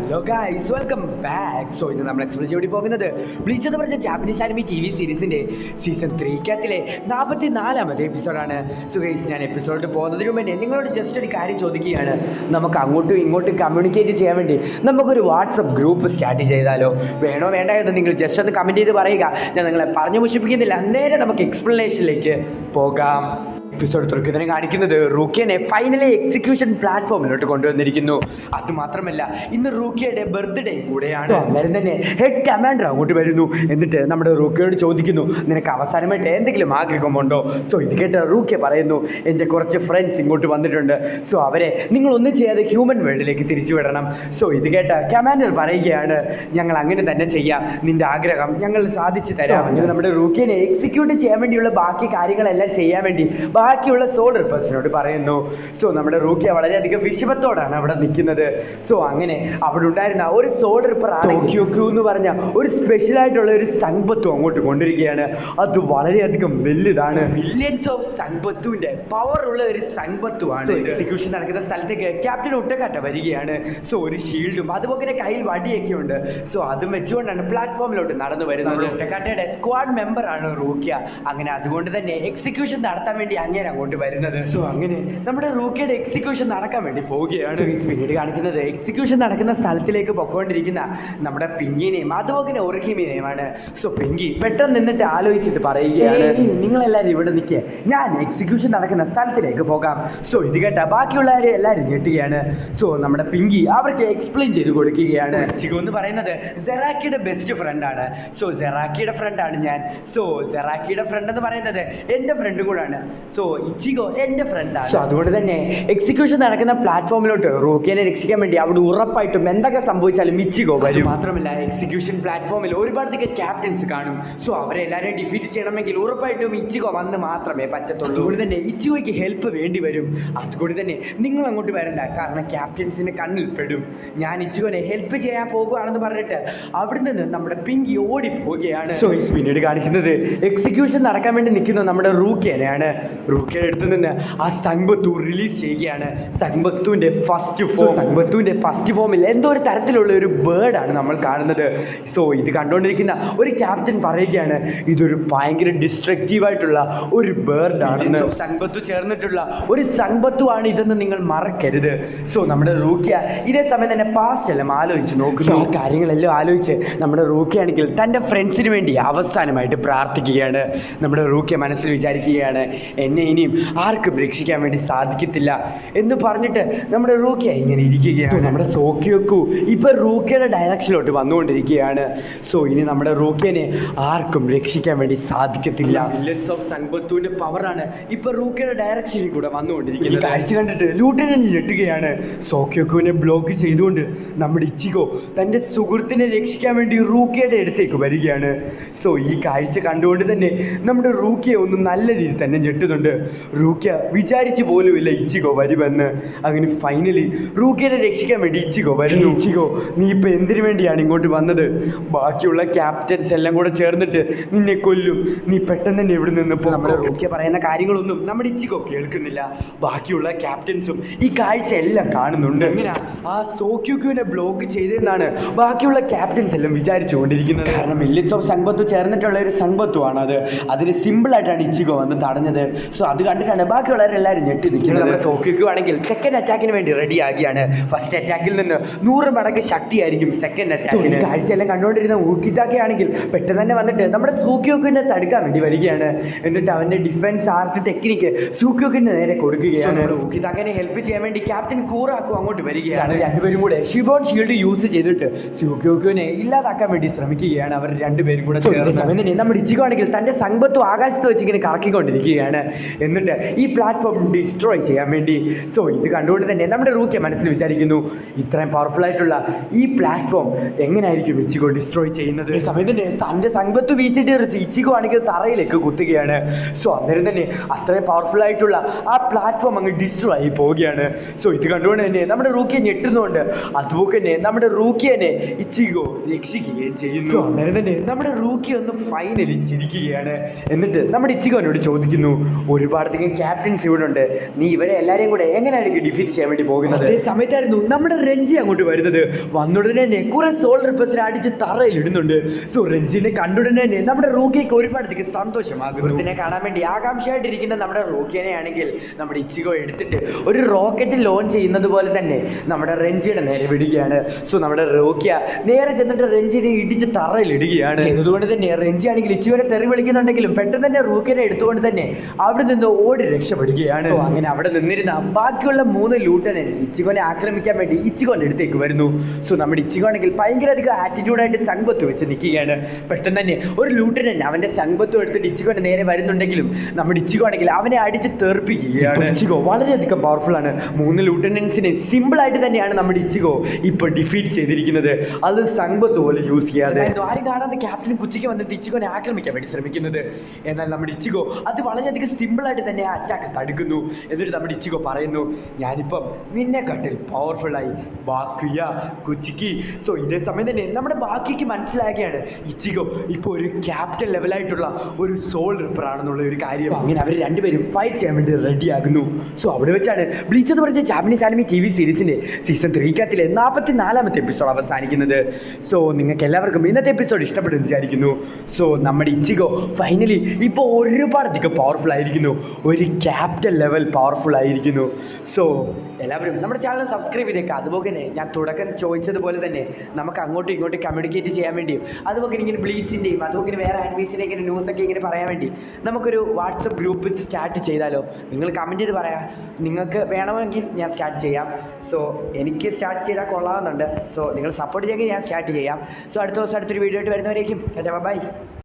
Hello guys, welcome back. So ഇന്ന് നമ്മൾ explore ചെയ്ത് പോകുന്നത് ബ്ലീച്ച് എന്ന് പറഞ്ഞ ജാപ്പനീസ് ആനിമി TV സീരീസിൻ്റെ സീസൺ 3 44ാമത്തെ എപ്പിസോഡാണ്. സോ ഗൈസ്, ഞാൻ എപ്പിസോഡിൽ പോകുന്നതിന് മുമ്പേ നിങ്ങളോട് ജസ്റ്റ് ഒരു കാര്യം ചോദിക്കുകയാണ്. നമുക്ക് അങ്ങോട്ടും ഇങ്ങോട്ടും കമ്മ്യൂണിക്കേറ്റ് ചെയ്യാൻ വേണ്ടി നമുക്കൊരു വാട്സപ്പ് ഗ്രൂപ്പ് സ്റ്റാർട്ട് ചെയ്താലോ? വേണോ വേണ്ട എന്ന് നിങ്ങൾ ജസ്റ്റ് ഒന്ന് കമൻറ്റ് ചെയ്ത് പറയുക. ഞാൻ നിങ്ങളെ പറഞ്ഞു മുഷിപ്പിക്കുന്നില്ല, നേരെ നമുക്ക് എക്സ്പ്ലനേഷനിലേക്ക് പോകാം. എപ്പിസോഡ് തുറക്കുന്നതിന് കാണിക്കുന്നത് റൂക്കിയനെ ഫൈനലി എക്സിക്യൂഷൻ പ്ലാറ്റ്ഫോമിലോട്ട് കൊണ്ടുവന്നിരിക്കുന്നു. അതുമാത്രമല്ല, ഇന്ന് റൂക്കിയയുടെ ബർത്ത്ഡേ കൂടെയാണ്. അന്നേരം തന്നെ ഹെഡ് കമാൻഡർ അങ്ങോട്ട് വരുന്നു. എന്നിട്ട് നമ്മുടെ റൂക്കിയോട് ചോദിക്കുന്നു, നിനക്ക് അവസാനമായിട്ട് എന്തെങ്കിലും ആഗ്രഹമുണ്ടോ? സോ ഇത് കേട്ട് റൂക്കിയ പറയുന്നു, എൻ്റെ കുറച്ച് ഫ്രണ്ട്സ് ഇങ്ങോട്ട് വന്നിട്ടുണ്ട്. സോ അവരെ നിങ്ങളൊന്നും ചെയ്യാതെ ഹ്യൂമൻ വേൾഡിലേക്ക് തിരിച്ചു വിടണം. സോ ഇത് കേട്ട് കമാൻഡർ പറയുകയാണ്, ഞങ്ങൾ അങ്ങനെ തന്നെ ചെയ്യാം, നിൻ്റെ ആഗ്രഹം ഞങ്ങൾ സാധിച്ചു തരാം. അങ്ങനെ നമ്മുടെ റൂക്കിയനെ എക്സിക്യൂട്ട് ചെയ്യാൻ വേണ്ടിയുള്ള ബാക്കി കാര്യങ്ങളെല്ലാം ചെയ്യാൻ വേണ്ടി ബാക്കിയുള്ള സോൾഡർ പേഴ്സണോട് പറയുന്നു. സോ നമ്മുടെ റൂക്കിയ വളരെയധികം വിഷമത്തോടാണ് അവിടെ നിൽക്കുന്നത്. സോ അങ്ങനെ അവിടെ ഉണ്ടായിരുന്ന ഒരു സോൾഡർ ടോക്കിയോക്യൂ എന്ന് പറഞ്ഞ ഒരു സ്പെഷ്യലായിട്ടുള്ള ഒരു സൺബത്തു അങ്ങോട്ട് കൊണ്ടിരിക്കുകയാണ്. അത് വളരെയധികം വലുതാണ്. മില്യൻസ് ഓഫ് സൺബത്തുവിൻ്റെ പവർ ഉള്ള ഒരു സൺബത്തുവാണ്. എക്സിക്യൂഷൻ നടക്കുന്ന സ്ഥലത്തേക്ക് ക്യാപ്റ്റൻ ഒട്ടക്കാട്ട വരികയാണ്. സോ ഒരു ഷീൽഡും അതുപോലെ കയ്യിൽ വടിയൊക്കെ ഉണ്ട്. സോ അതും വെച്ചുകൊണ്ടാണ് പ്ലാറ്റ്ഫോമിലോട്ട് നടന്നു വരുന്നത്. ഒട്ടക്കാട്ടയുടെ സ്ക്വാഡ് മെമ്പറാണ് റൂക്കിയ. അങ്ങനെ അതുകൊണ്ട് തന്നെ എക്സിക്യൂഷൻ നടത്താൻ വേണ്ടി അങ്ങോട്ട് വരുന്നത്. സോ അങ്ങനെ നമ്മുടെ റൂക്കിയുടെ എക്സിക്യൂഷൻ നടക്കാൻ വേണ്ടി പോവുകയാണ്. പിന്നീട് കാണിക്കുന്നത് എക്സിക്യൂഷൻ നടക്കുന്ന സ്ഥലത്തിലേക്ക് പൊക്കോണ്ടിരിക്കുന്ന നമ്മുടെ പിങ്കിനെയും അതുപോലെ ഒറിഹിമിനെയുമാണ്. സോ പിങ്കി പെട്ടെന്ന് നിന്നിട്ട് ആലോചിച്ചിട്ട് പറയുകയാണ്, നിങ്ങളെല്ലാവരും ഇവിടെ നിൽക്കുക, ഞാൻ എക്സിക്യൂഷൻ നടക്കുന്ന സ്ഥലത്തിലേക്ക് പോകാം. സോ ഇത് കേട്ട ബാക്കിയുള്ളവരെ എല്ലാവരും ഞെട്ടുകയാണ്. സോ നമ്മുടെ പിങ്കി അവർക്ക് എക്സ്പ്ലെയിൻ ചെയ്ത് കൊടുക്കുകയാണ്. ചിഗോ എന്ന് പറയുന്നത് സെറാക്കിയുടെ ബെസ്റ്റ് ഫ്രണ്ടാണ്. സോ സെറാക്കിയുടെ ഫ്രണ്ടാണ് ഞാൻ. സോ സെറാക്കിയുടെ ഫ്രണ്ട് എന്ന് പറയുന്നത് എൻ്റെ ഫ്രണ്ടും കൂടാണ്. സോ ഇച്ചിഗോ എൻ്റെ ഫ്രണ്ടാണ്. സോ അതുകൊണ്ട് തന്നെ എക്സിക്യൂഷൻ നടക്കുന്ന പ്ലാറ്റ്ഫോമിലോട്ട് റൂക്കിയനെ രക്ഷിക്കാൻ വേണ്ടി അവിടെ ഉറപ്പായിട്ടും എന്തൊക്കെ സംഭവിച്ചാലും ഇച്ചിഗോ വരും. മാത്രമല്ല എക്സിക്യൂഷൻ പ്ലാറ്റ്ഫോമിൽ ഒരുപാടധികം ക്യാപ്റ്റൻസ് കാണും. സോ അവരെ എല്ലാവരെയും ഡിഫീറ്റ് ചെയ്യണമെങ്കിൽ ഉറപ്പായിട്ടും ഇച്ചിഗോ വന്ന് മാത്രമേ പറ്റത്തുള്ളൂ. അതുകൊണ്ട് തന്നെ ഇച്ചിഗോയ്ക്ക് ഹെൽപ്പ് വേണ്ടി വരും. അതുകൊണ്ട് തന്നെ നിങ്ങൾ അങ്ങോട്ട് വരണ്ട, കാരണം ക്യാപ്റ്റൻസിൻ്റെ കണ്ണിൽ പെടും. ഞാൻ ഇച്ചിഗോനെ ഹെൽപ്പ് ചെയ്യാൻ പോകുകയാണെന്ന് പറഞ്ഞിട്ട് അവിടെ നിന്ന് നമ്മുടെ പിങ്കി ഓടിപ്പോവുകയാണ്. സോ പിന്നീട് കാണിക്കുന്നത് എക്സിക്യൂഷൻ നടക്കാൻ വേണ്ടി നിൽക്കുന്ന നമ്മുടെ റൂക്കിയനെയാണ്. റൂക്കിയുടെ അടുത്ത് നിന്ന് ആ സങ്ബത്തു റിലീസ് ചെയ്യുകയാണ്. സങ്ബത്തുവിൻ്റെ ഫസ്റ്റ് ഫോമിൽ എന്തോ ഒരു തരത്തിലുള്ള ഒരു ബേർഡാണ് നമ്മൾ കാണുന്നത്. സോ ഇത് കണ്ടുകൊണ്ടിരിക്കുന്ന ഒരു ക്യാപ്റ്റൻ പറയുകയാണ്, ഇതൊരു ഭയങ്കര ഡിസ്ട്രക്റ്റീവായിട്ടുള്ള ഒരു ബേർഡാണ്. സങ്ബത്തു ചേർന്നിട്ടുള്ള ഒരു സങ്ബത്തു ആണ് ഇതെന്ന് നിങ്ങൾ മറക്കരുത്. സോ നമ്മുടെ റൂക്കിയ ഇതേ സമയം തന്നെ പാസ്റ്റ് എല്ലാം ആലോചിച്ച് നോക്കുന്നു. ആ കാര്യങ്ങളെല്ലാം ആലോചിച്ച് നമ്മുടെ റൂക്കിയാണെങ്കിൽ തൻ്റെ ഫ്രണ്ട്സിന് വേണ്ടി അവസാനമായിട്ട് പ്രാർത്ഥിക്കുകയാണ്. നമ്മുടെ റൂക്കിയ മനസ്സിൽ വിചാരിക്കുകയാണ്, എന്നെ ഇനിയും ആർക്കും രക്ഷിക്കാൻ വേണ്ടി സാധിക്കത്തില്ല എന്ന് പറഞ്ഞിട്ട് നമ്മുടെ റൂക്കിയ ഇങ്ങനെ ഇരിക്കുകയാണ്. നമ്മുടെ സോക്കിയോക്കു ഇപ്പം റൂക്കിയുടെ ഡയറക്ഷനിലോട്ട് വന്നുകൊണ്ടിരിക്കുകയാണ്. സോ ഇനി നമ്മുടെ റൂക്കിയനെ ആർക്കും രക്ഷിക്കാൻ വേണ്ടി സാധിക്കത്തില്ല. മില്യൻസ് ഓഫ് സങ്ബത്തുവിൻ്റെ പവറാണ് ഇപ്പം റൂക്കിയുടെ ഡയറക്ഷനിൽ കൂടെ വന്നുകൊണ്ടിരിക്കുന്നത്. ഈ കാഴ്ച കണ്ടിട്ട് ലൂട്ടനന്റ് ഞെട്ടുകയാണ്. സോക്കിയോക്കുവിനെ ബ്ലോക്ക് ചെയ്തുകൊണ്ട് നമ്മുടെ ഇച്ചിഗോ തൻ്റെ സുഹൃത്തിനെ രക്ഷിക്കാൻ വേണ്ടി റൂക്കിയുടെ അടുത്തേക്ക് വരികയാണ്. സോ ഈ കാഴ്ച കണ്ടുകൊണ്ട് തന്നെ നമ്മുടെ റൂക്കിയെ ഒന്ന് നല്ല രീതിയിൽ തന്നെ ഞെട്ടുന്നുണ്ട്. റൂക്കിയ വിചാരിച്ചു പോലുമില്ല ഇച്ചിഗോ വരുമെന്ന്. അങ്ങനെ ഫൈനലി റൂക്കിയെ രക്ഷിക്കാൻ വേണ്ടി ഇച്ചിഗോ വരുന്നു. ഇച്ചിഗോ, നീ ഇപ്പം എന്തിനു വേണ്ടിയാണ് ഇങ്ങോട്ട് വന്നത്? ബാക്കിയുള്ള ക്യാപ്റ്റൻസ് എല്ലാം കൂടെ ചേർന്നിട്ട് നിന്നെ കൊല്ലും. നീ പെട്ടെന്ന് തന്നെ ഇവിടെ നിന്നിപ്പോൾ നമ്മുടെ റൂക്കിയ പറയുന്ന കാര്യങ്ങളൊന്നും നമ്മുടെ ഇച്ചിഗോ കേൾക്കുന്നില്ല. ബാക്കിയുള്ള ക്യാപ്റ്റൻസും ഈ കാഴ്ച എല്ലാം കാണുന്നുണ്ട്. എങ്ങനെ ആ സോക്യുക്കുവിനെ ബ്ലോക്ക് ചെയ്തതെന്നാണ് ബാക്കിയുള്ള ക്യാപ്റ്റൻസ് എല്ലാം വിചാരിച്ചു കൊണ്ടിരിക്കുന്നത്. കാരണം മില്യൻസ് ഓഫ് സങ്ബത്തു ചേർന്നിട്ടുള്ള ഒരു സങ്ബത്തുവാണ് അത്. അതിന് സിമ്പിളായിട്ടാണ് ഇച്ചിഗോ വന്ന് തടഞ്ഞത്. സോ അത് കണ്ടിട്ടാണ് ബാക്കിയുള്ളവരെല്ലാവരും ഞെട്ടി നിൽക്കുന്നത്. നമ്മുടെ സോക്കിക്ക് ആണെങ്കിൽ സെക്കൻഡ് അറ്റാക്കിന് വേണ്ടി റെഡി ആകിയാണ്. ഫസ്റ്റ് അറ്റാക്കിൽ നിന്ന് 100 മടങ്ങ് ശക്തിയായിരിക്കും സെക്കൻഡ് അറ്റാക്കിന്. കാഴ്ചയെല്ലാം കണ്ടുകൊണ്ടിരുന്ന ഊക്കിത്താക്കെ ആണെങ്കിൽ പെട്ടെന്ന് തന്നെ വന്നിട്ട് നമ്മുടെ സൂക്യോക്കിനെ തടുക്കാൻ വേണ്ടി വരികയാണ്. എന്നിട്ട് അവൻ്റെ ഡിഫൻസ് ആർട്ട് ടെക്നിക്ക് സൂക്യോക്കിന് നേരെ കൊടുക്കുകയാണ്. ഊക്കിത്താക്കനെ ഹെൽപ്പ് ചെയ്യാൻ വേണ്ടി ക്യാപ്റ്റൻ കൂറാക്കും അങ്ങോട്ട് വരികയാണ്. രണ്ടുപേരും കൂടെ ഷിബോൺ ഷീൽഡ് യൂസ് ചെയ്തിട്ട് സൂക്യോക്കിനെ ഇല്ലാതാക്കാൻ വേണ്ടി ശ്രമിക്കുകയാണ് അവർ രണ്ടുപേരും കൂടെ. സമയം തന്നെ നമ്മുടെ ഇച്ചിഗോ ആണെങ്കിൽ തൻ്റെ സമ്പത്തു ആകാശത്ത് വെച്ച് ഇങ്ങനെ കറക്കിക്കൊണ്ടിരിക്കുകയാണ്. എന്നിട്ട് ഈ പ്ലാറ്റ്ഫോം ഡിസ്ട്രോയ് ചെയ്യാൻ വേണ്ടി. സോ ഇത് കണ്ടുകൊണ്ട് തന്നെ നമ്മുടെ റൂക്കിയ മനസ്സിൽ വിചാരിക്കുന്നു, ഇത്രയും പവർഫുൾ ആയിട്ടുള്ള ഈ പ്ലാറ്റ്ഫോം എങ്ങനെയായിരിക്കും ഇച്ചിഗോ ഡിസ്ട്രോയ് ചെയ്യുന്നത്? ഈ സമയം തന്നെ തൻ്റെ സമ്പത്ത് വീശിയിട്ട് ഇച്ചിഗോ ആണെങ്കിൽ തറയിലേക്ക് കുത്തുകയാണ്. സോ അന്നേരം തന്നെ അത്രയും പവർഫുൾ ആയിട്ടുള്ള ആ പ്ലാറ്റ്ഫോം അങ്ങ് ഡിസ്ട്രോയ് ആയി പോവുകയാണ്. സോ ഇത് കണ്ടുകൊണ്ട് തന്നെ നമ്മുടെ റൂക്കിയെ ഞെട്ടുന്നുണ്ട്. അതുപോലെ തന്നെ നമ്മുടെ റൂക്കിയനെ ഇച്ചിഗോ രക്ഷിക്കുകയും ചെയ്യുന്നു. അന്നേരം തന്നെ നമ്മുടെ റൂക്കി ഒന്ന് ഫൈനലി ചിരിക്കുകയാണ്. എന്നിട്ട് നമ്മുടെ ഇച്ചിഗോനോട് ചോദിക്കുന്നു, ഒരു ഒരുപാടധികം ക്യാപ്റ്റൻസ് ഇവിടെ ഉണ്ട്. നീ ഇവരെ എല്ലാവരെയും കൂടെ എങ്ങനെയായിരിക്കും ഡിഫീറ്റ് ചെയ്യാൻ വേണ്ടി പോകുന്നത്? അതേ സമയത്തായിരുന്നു നമ്മുടെ രഞ്ജി അങ്ങോട്ട് വരുന്നത്. വന്നുടനെ തന്നെ കുറെ സോൾഡർ പ്ലസിനെ അടിച്ച് തറയിൽ ഇടുന്നുണ്ട്. സോ രഞ്ജിനെ കണ്ടുടനെ തന്നെ നമ്മുടെ റൂക്കിയൊക്കെ ഒരുപാടധികം സന്തോഷമാകും. ഇതിനെ കാണാൻ വേണ്ടി ആകാംക്ഷയായിട്ടിരിക്കുന്ന നമ്മുടെ റൂക്കിയനെ ആണെങ്കിൽ നമ്മുടെ ഇച്ചിഗോ എടുത്തിട്ട് ഒരു റോക്കറ്റ് ലോഞ്ച് ചെയ്യുന്നത് പോലെ തന്നെ നമ്മുടെ രഞ്ജിയുടെ നേരെ വിടുകയാണ്. സോ നമ്മുടെ റൂക്കിയ നേരെ ചെന്നിട്ട് രഞ്ജിനെ ഇടിച്ച് തറയിൽ ഇടുകയാണ്. അതുകൊണ്ട് തന്നെ രഞ്ജി ആണെങ്കിൽ ഇച്ചിഗോനെ തെറി വിളിക്കുന്നുണ്ടെങ്കിലും പെട്ടെന്ന് തന്നെ റൂക്കിയനെ എടുത്തുകൊണ്ട് തന്നെ അവിടെ നിന്ന് ഓടി രക്ഷപ്പെടുകയാണ്. അങ്ങനെ അവിടെ നിന്നിരുന്ന ബാക്കിയുള്ള 3 ലൂട്ടനൻസ് ഇച്ചിഗോനെ ആക്രമിക്കാൻ വേണ്ടി ഇച്ചിഗോന്റെ അടുത്തേക്ക് വരുന്നു. സോ നമ്മുടെ ഇച്ചിഗോ ആണെങ്കിൽ ഭയങ്കര അധികം ആറ്റിറ്റ്യൂഡായിട്ട് സംഘബത്ത് വെച്ച് നിൽക്കുകയാണ്. പെട്ടെന്ന് തന്നെ ഒരു ലൂട്ടനന്റ് അവന്റെ സംഘബത്തും എടുത്തിട്ട് ഇച്ചിഗോന്റെ നേരെ വരുന്നുണ്ടെങ്കിലും നമ്മുടെ ഇച്ചിഗോ ആണെങ്കിൽ അവനെ അടിച്ച് തെറിപ്പിക്കുകയാണ്. ഇച്ചിഗോ വളരെയധികം പവർഫുൾ ആണ്. 3 ലൂട്ടനൻസിനെ സിമ്പിൾ ആയിട്ട് തന്നെയാണ് നമ്മുടെ ഇച്ചിഗോ ഇപ്പോൾ ഡിഫീറ്റ് ചെയ്തിരിക്കുന്നത്. അത് സംഘബത്ത് പോലെ യൂസ് ചെയ്യാതെ ആരും കാണാതെ ക്യാപ്റ്റൻ കുച്ചിക്ക് വന്നിട്ട് ഇച്ചിഗോനെ ആക്രമിക്കാൻ വേണ്ടി ശ്രമിക്കുന്നത്. എന്നാൽ നമ്മുടെ ഇച്ചിഗോ അത് വളരെയധികം സിമ്പിളായിട്ട് തന്നെ അറ്റാക്ക് തടുക്കുന്നു. എന്നിട്ട് നമ്മുടെ ഇച്ചിഗോ പറയുന്നു, ഞാനിപ്പം നിന്നെക്കാട്ടിൽ പവർഫുള്ളായി ബാക്കിയ കുച്ചിക്ക്. സോ ഇതേ സമയം തന്നെ നമ്മുടെ ബാക്കിക്ക് മനസ്സിലാക്കുകയാണ് ഇച്ചിഗോ ഇപ്പോൾ ഒരു ക്യാപ്റ്റൻ ലെവലായിട്ടുള്ള ഒരു സോൾ റിപ്പർ ആണെന്നുള്ള ഒരു കാര്യം. അങ്ങനെ അവർ രണ്ടുപേരും ഫൈറ്റ് ചെയ്യാൻ വേണ്ടി റെഡിയാകുന്നു. സോ അവിടെ വെച്ചാണ് ബ്ലീച്ച് എന്ന് പറഞ്ഞ ജാപ്പനീസ് ആനിമി TV സീരീസിൻ്റെ സീസൺ 3 44ാമത്തെ എപ്പിസോഡ് അവസാനിക്കുന്നത്. സോ നിങ്ങൾക്ക് എല്ലാവർക്കും ഇന്നത്തെ എപ്പിസോഡ് ഇഷ്ടപ്പെടുമെന്ന് വിചാരിക്കുന്നു. സോ നമ്മുടെ ഇച്ചിഗോ ഫൈനലി ഇപ്പോൾ ഒരുപാടധികം പവർഫുൾ ആയിരിക്കുന്നു. ഒരു ക്യാപ്റ്റൻ ലെവൽ പവർഫുൾ ആയിരിക്കുന്നു. സോ എല്ലാവരും നമ്മുടെ ചാനൽ സബ്സ്ക്രൈബ് ചെയ്തേക്കാം. അതുപോലെ തന്നെ ഞാൻ തുടക്കം ചോദിച്ചതുപോലെ തന്നെ നമുക്ക് അങ്ങോട്ടും ഇങ്ങോട്ടും കമ്മ്യൂണിക്കേറ്റ് ചെയ്യാൻ വേണ്ടിയും അതുപോലെ ഇങ്ങനെ ബ്ലീച്ചിൻ്റെയും അതുപോലെ വേറെ ആനിമീസിൻ്റെ ഇങ്ങനെ ന്യൂസൊക്കെ ഇങ്ങനെ പറയാൻ വേണ്ടി നമുക്കൊരു വാട്സപ്പ് ഗ്രൂപ്പ് സ്റ്റാർട്ട് ചെയ്താലോ? നിങ്ങൾ കമൻറ്റ് ചെയ്ത് പറയാം. നിങ്ങൾക്ക് വേണമെങ്കിൽ ഞാൻ സ്റ്റാർട്ട് ചെയ്യാം. സോ എനിക്ക് സ്റ്റാർട്ട് ചെയ്താൽ കൊള്ളാമെന്നുണ്ട്. സോ നിങ്ങൾ സപ്പോർട്ട് ചെയ്യുമെങ്കിൽ ഞാൻ സ്റ്റാർട്ട് ചെയ്യാം. സോ അടുത്ത ദിവസം അടുത്തൊരു വീഡിയോ ആയിട്ട് വരുന്നവരേക്കും ബൈ.